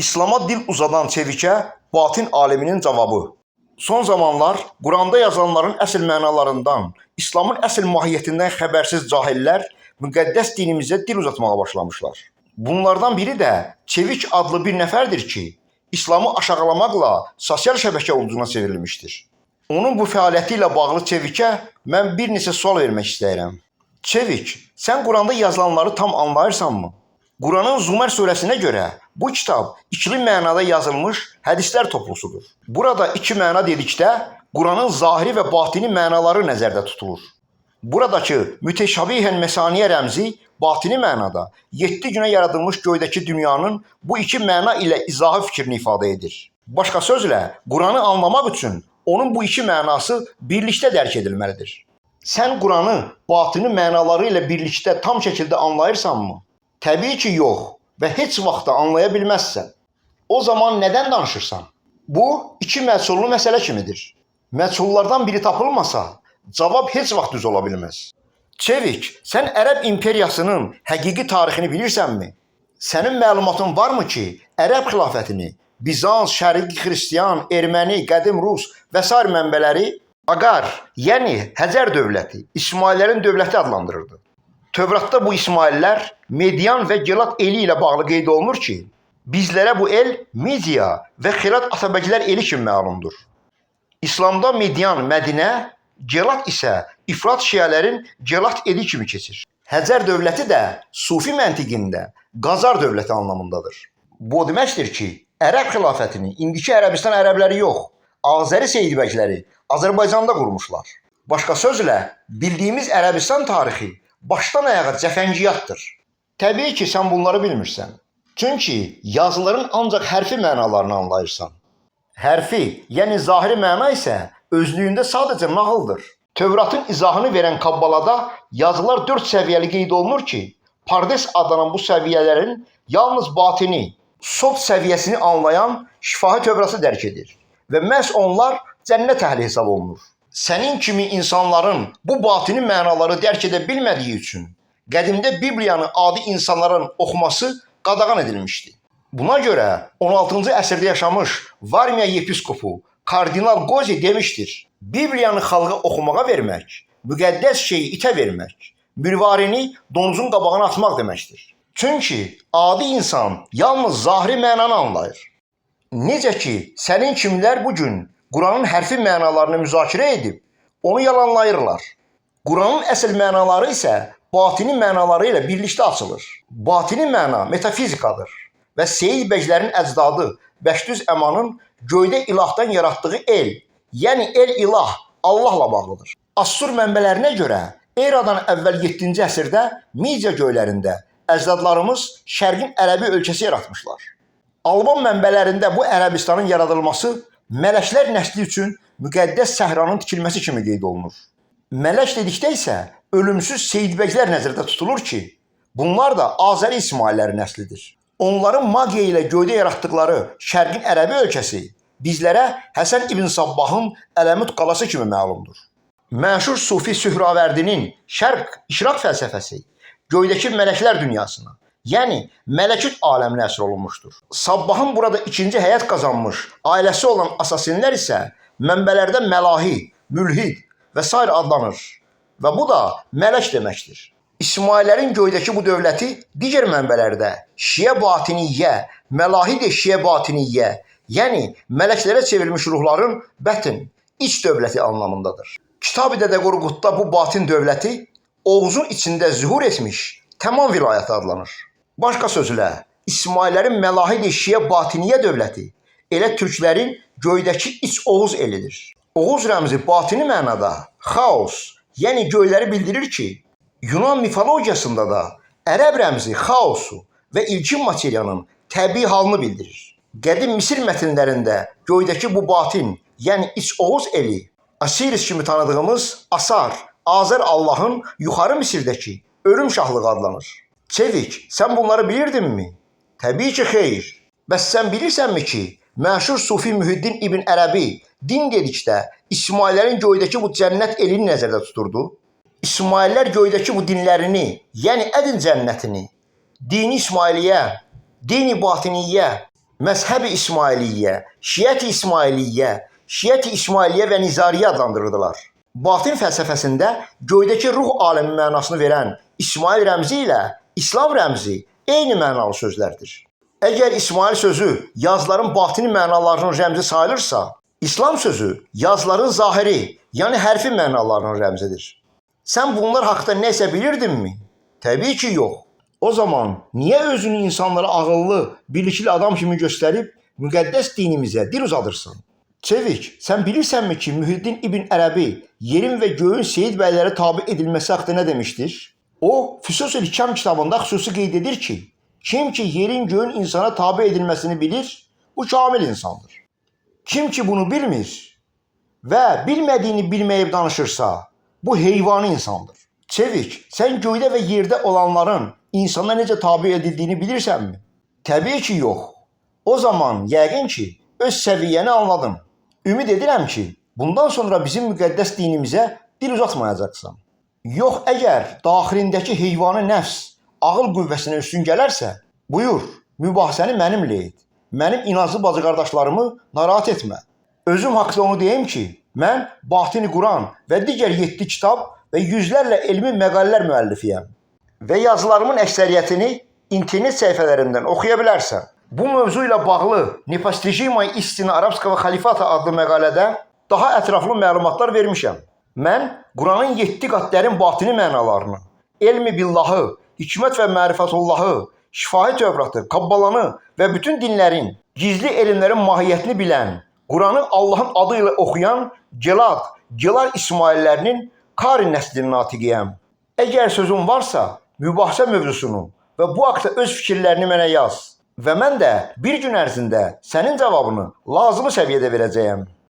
İslama dil uzadan çevikə batin aliminin cavabı. Son zamanlar Quranda yazılanların əsl mənalarından, İslamın əsl mahiyyətindən xəbərsiz cahillər müqəddəs dinimizə dil uzatmağa başlamışlar. Bunlardan biri də Çevik adlı bir nəfərdir ki, İslamı aşağılamaqla sosial şəbəkə ulduzuna çevrilmişdir. Onun bu fəaliyyəti ilə bağlı Çevikə mən bir neçə sual vermək istəyirəm. Çevik, sən Quranda yazılanları tam anlayırsanmı? Quranın Zumər surəsinə görə bu kitab ikili mənada yazılmış hədislər toplusudur. Burada iki məna dedikdə Quranın zahiri və batini mənaları nəzərdə tutulur. Buradakı müteşabihən məsaniyə rəmzi batini mənada 7 günə yaradılmış göydəki dünyanın bu iki məna ilə izahı fikrini ifadə edir. Başqa sözlə, Quranı anlamaq üçün onun bu iki mənası birlikdə dərk edilməlidir. Sən Quranı batini mənaları ilə birlikdə tam şəkildə anlayırsanmı? Təbii ki, yox və heç vaxt da anlaya bilməzsən. O zaman nədən danışırsan? Bu, iki məchullu məsələ kimidir. Məchullardan biri tapılmasa, cavab heç vaxt düz ola bilməz. Çevik, sən Ərəb imperiyasının həqiqi tarixini bilirsənmi? Sənin məlumatın varmı ki, Ərəb xilafətini Bizans, Şərqi Xristiyan, Erməni, Qədim Rus və s. mənbələri Aqar, yəni Həcər dövləti, İsmaillərin dövləti adlandırırdı. Tövratda bu İsmaillər Median və Gelat eli ilə bağlı qeyd olunur ki, bizlərə bu el Midiya və Xilat Atabəkilər eli kimi məlumdur. İslamda Median Mədinə, Gelat isə İfrat şiələrin Gelat eli kimi keçir. Həcər dövləti də Sufi məntiqində Qazar dövləti anlamındadır. Bu deməkdir ki, Ərəb xilafətini indiki Ərəbistan ərəbləri yox, Azəri Seydibəkləri Azərbaycanda qurmuşlar. Başqa sözlə, bildiyimiz Ərəbistan tarixi başdan ayağa cəfəngiyatdır. Təbii ki, sən bunları bilmirsən. Çünki yazıların ancaq hərfi mənalarını anlayırsan. Hərfi, yəni zahiri məna isə özlüyündə sadəcə nağıldır. Tövratın izahını verən Kabbalada yazılar 4 səviyyəli qeyd olunur ki, Pardes adlanan bu səviyyələrin yalnız batini, sod səviyyəsini anlayan şifahi Tövratı dərk edir və məhz onlar cənnət əhli hesab olunur. Sənin kimi insanların bu batini mənaları dərk edə bilmədiyi üçün qədimdə Bibliyanı adi insanların oxuması qadağan edilmişdi. Buna görə 16-cı əsrdə yaşamış Varmiya yepiskopu Kardinal Qozi demişdir: Bibliyanı xalqa oxumağa vermək, müqəddəs şeyi itə vermək, mürvarini donuzun qabağına atmaq deməkdir. Çünki adi insan yalnız zahiri mənanı anlayır. Necə ki, sənin kimlər bugün Quranın hərfi mənalarını müzakirə edib, onu yalanlayırlar. Quranın əsl mənaları isə batini mənaları ilə birlikdə açılır. Batini məna metafizikadır və Seyid Bəklərin əcdadı Bəşdüz Əmanın göydə ilahdan yaratdığı el, yəni el-ilah, Allahla bağlıdır. Assur mənbələrinə görə eradan əvvəl 7-ci əsrdə Midiya göylərində əcdadlarımız Şərqin Ərəbi ölkəsi yaratmışlar. Alban mənbələrində bu Ərəbistanın yaradılması mələklər nəsli üçün müqəddəs səhranın tikilməsi kimi qeyd olunur. Mələk dedikdə isə ölümsüz Seydbəklər nəzərdə tutulur ki, bunlar da Azəri İsmaillərin nəslidir. Onların magiya ilə göydə yaratdıqları Şərqin Ərəbi ölkəsi bizlərə Həsən ibn Sabbahın Ələmüd qalası kimi məlumdur. Məşhur Sufi Sühraværdinin Şərq İşraq fəlsəfəsi göydəki mələklər dünyasına, yəni mələkut aləminə əsr olunmuşdur. Sabbahın burada ikinci həyat qazanmış ailəsi olan asasinlər isə mənbələrdə məlahi, mülhid və s. adlanır və bu da mələk deməkdir. İsmaillərin göydəki bu dövləti digər mənbələrdə şiə batiniyyə, məlahi də şiə batiniyyə, yəni mələklərə çevrilmiş ruhların bətin, iç dövləti anlamındadır. Kitab-ı Dədə Qorqudda bu batin dövləti Oğuzun içində zühur etmiş Təman vilayəti adlanır. Başqa sözlə, İsmaillərin məlahi şiə batiniyyə dövləti elə türklərin göydəki iç Oğuz elidir. Oğuz rəmzi batini mənada xaos, yəni göyləri bildirir ki, Yunan mifologiyasında da ərəb rəmzi xaosu və ilkin materiyanın təbii halını bildirir. Qədim Misir mətnlərində göydəki bu batin, yəni iç Oğuz eli, Asiris kimi tanıdığımız Asar, Azər Allahın yuxarı Misirdəki ölüm şahlığı adlanır. Çevik, sən bunları bilirdinmi? Təbii ki, xeyr. Bəs sən bilirsənmi ki, məşhur Sufi Mühiddin İbn Ərəbi din dedikdə İsmaillərin göydəki bu cənnət elini nəzərdə tuturdu? İsmaillər göydəki bu dinlərini, yəni Ədin cənnətini, dini İsmailiyyə, dini batiniyyə, Məzhəb-i İsmailiyyə, Şiət-i İsmailiyyə, Şiət-i İsmailiyyə və Nizariyyə adlandırırdılar. Batin fəlsəfəsində göydəki ruh alemi mənasını verən İsmail rəmzi ilə İslam rəmzi eyni mənalı sözlərdir. Əgər İsmail sözü yazıların batini mənalarının rəmzi sayılırsa, İslam sözü yazıların zahiri, yəni hərfi mənalarının rəmzidir. Sən bunlar haqqında nəsə bilirdinmi? Təbii ki, yox. O zaman niyə özünü insanlara ağıllı, bilikli adam kimi göstərib müqəddəs dinimizə dil uzadırsan? Çevik, sən bilirsənmi ki, Mühiddin İbn Ərəbi yerin və göyün Seyid bəylərə tabi edilməsi haqqında nə demişdir? O, Füsus-ül Hikam kitabında xüsusi qeyd edir ki, kim ki yerin göyün insana tabi edilməsini bilir, bu kamil insandır. Kim ki bunu bilmir və bilmədiyini bilməyib danışırsa, bu heyvani insandır. Çevik, sən göydə və yerdə olanların insana necə tabi edildiyini bilirsənmi? Təbii ki, yox. O zaman yəqin ki, öz səviyyəni anladın. Ümid edirəm ki, bundan sonra bizim müqəddəs dinimizə dil uzatmayacaqsan. Yox, əgər daxilindəki heyvani nəfs ağıl qüvvəsinə üstün gələrsə, buyur, mübahisəni mənimlə et. Mənim inançlı bacı qardaşlarımı narahat etmə. Özüm haqda onu deyim ki, mən Batini Quran və digər 7 kitab və yüzlərlə elmi məqalələr müəllifiyəm. Və yazılarımın əksəriyyətini internet səhifələrindən oxuya bilərsən. Bu mövzu ilə bağlı Nepostrijimaya istina Arabskого xalifata adlı məqalədə daha ətraflı məlumatlar vermişəm. Mən Quranın 7 qat dərin batini mənalarını, elmi billahı, hikmət və mərifətullahı, şifahi tövratı, kabbalanı və bütün dinlərin, gizli elmlərin mahiyyətini bilən, Quranı Allahın adı ilə oxuyan Celal İsmaillərinin Kari nəslinin natiqiyəm. Əgər sözün varsa, mübahisə mövzusunu və bu haqda öz fikirlərini mənə yaz və mən də bir gün ərzində sənin cavabını lazımi səviyyədə verəcəyəm.